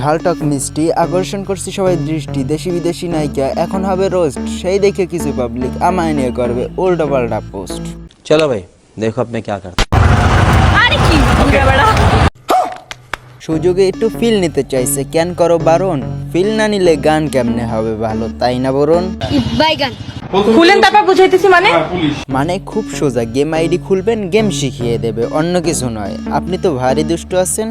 ঝালটক মিষ্টি আকর্ষণ করছে সবাই দৃষ্টি, দেশি বিদেশি নায়িকা এখন হবে রোস্ট, সেই দেখে কিছু পাবলিক আমায় নিয়ে করবে উল্টো পাল্টা পোস্ট। चलो भाई देखो अब मैं क्या करता। সুযোগে একটু ফিল নিতে চাইছে, কেন করো বারণ? ফিল না নিলে গান কেমনে হবে ভালো, তাই না বরণ? খুলেন তারপর বুঝাইতেছি মানে খুব সোজা, গেম আইডি খুলবেন, গেম শিখিয়ে দেবে, অন্য কিছু নয়। আপনি তো ভারী দুষ্ট আছেন।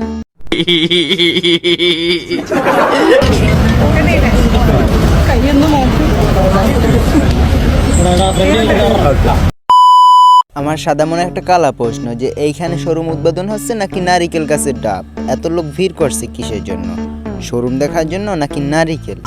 আমার সাদা মনে একটা কালা প্রশ্ন, যে এইখানে শোরুম উদ্বোধন হচ্ছে নাকি নারিকেল গাছের ডাব? এত লোক ভিড় করছে কিসের জন্য? শোরুম দেখার জন্য নাকি নারিকেল?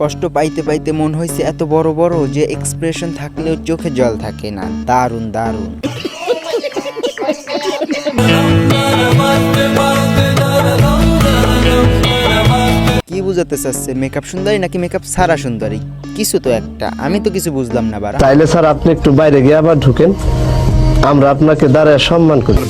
কষ্ট পাইতে পাইতে মন হয়েছে এত বড় বড় যে এক্সপ্রেশন থাকলেও চোখে জল থাকে না। দারুণ দারুণ। কি বুঝাতে চাচ্ছে? মেকআপ সুন্দরী নাকি মেকআপ ছাড়া সুন্দরী? কিছু তো একটা, আমি তো কিছু বুঝলাম না বারা। তাইলে স্যার আপনি একটু বাইরে গিয়ে আবার ঢুকেন, আমরা আপনাকে দাঁড়ায় সম্মান করি।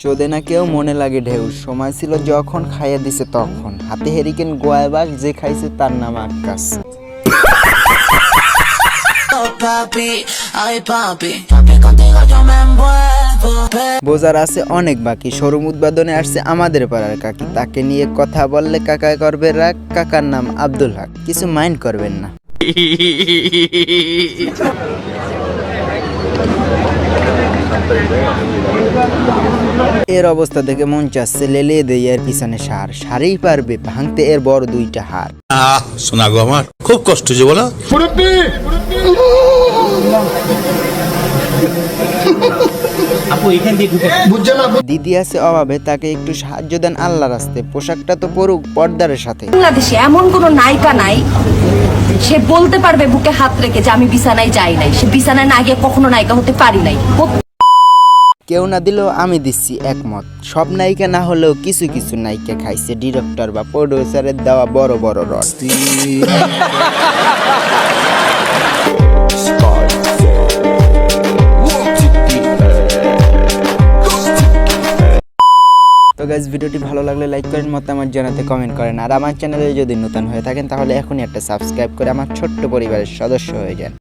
চোদে না কেউ মনে লাগে ঢেউ, সময় ছিল যখন খাইয়া দিছে তখন, হাতে হেরিকেন গোয়াবাস যে খাইছে তার নাম আকাশ। বোঝার আছে অনেক বাকি, শোরুম উদ্বোধনে আসছে আমাদের পাড়ার কাকি, তাকে নিয়ে কথা বললে কাকা করবে রাগ। কাকার নাম আব্দুল হক, কিছু মাইন্ড করবেন না। এর অবস্থা দেখে মন চাচ্ছে লেলিয়ে দেই এর পিছনে সার, সারেই পারবে ভাঙতে এর বড় দুইটা হার। শোনা গো আমার খুব কষ্ট যে বলো। দিদি আছে অভাবে, তাকে একটু সাহায্য দেন আল্লাহ রাস্তে, পোশাকটা তো পরুক পর্দার সাথে। বাংলাদেশে এমন কোন নায়িকা নাই সে বলতে পারবে বুকে হাত রেখে যে আমি বিছানায় যাই নাই, সে বিছানায় না গিয়ে কখনো নায়িকা হতে পারি নাই। কেউ না দিলেও আমি দিচ্ছি একমত, সব নায়িকা না হলেও কিছু কিছু নায়িকা খাইছে ডিরেক্টর বা প্রডিউসারের দেওয়া বড় বড় রস। তো গাইস, ভিডিওটি ভালো লাগলে লাইক করেন, মতামত জানাতে কমেন্ট করেন, আর আমার চ্যানেলে যদি নতুন হয়ে থাকেন তাহলে এখনই একটা সাবস্ক্রাইব করে আমার ছোট্ট পরিবারের সদস্য হয়ে যান।